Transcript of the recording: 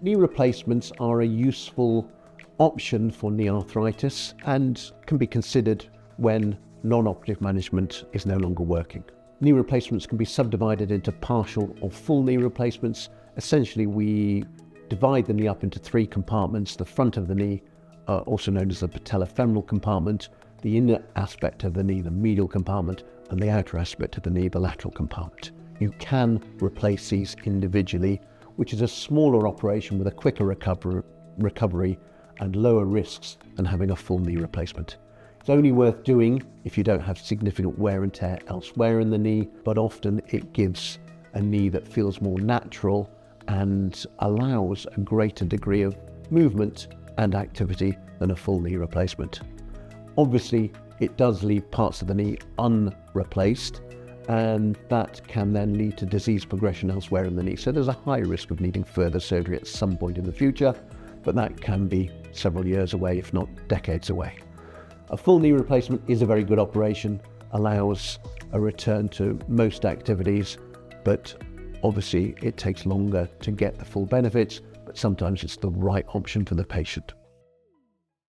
Knee replacements are a useful option for knee arthritis and can be considered when non-operative management is no longer working. Knee replacements can be subdivided into partial or full knee replacements. Essentially, we divide the knee up into three compartments: the front of the knee, also known as the patellofemoral compartment, the inner aspect of the knee, the medial compartment, and the outer aspect of the knee, the lateral compartment. You can replace these individually, which is a smaller operation with a quicker recovery and lower risks than having a full knee replacement. It's only worth doing if you don't have significant wear and tear elsewhere in the knee, but often it gives a knee that feels more natural and allows a greater degree of movement and activity than a full knee replacement. Obviously, it does leave parts of the knee unreplaced, and that can then lead to disease progression elsewhere in the knee. So there's a high risk of needing further surgery at some point in the future, but that can be several years away, if not decades away. A full knee replacement is a very good operation, allows a return to most activities, but obviously it takes longer to get the full benefits, but sometimes it's the right option for the patient.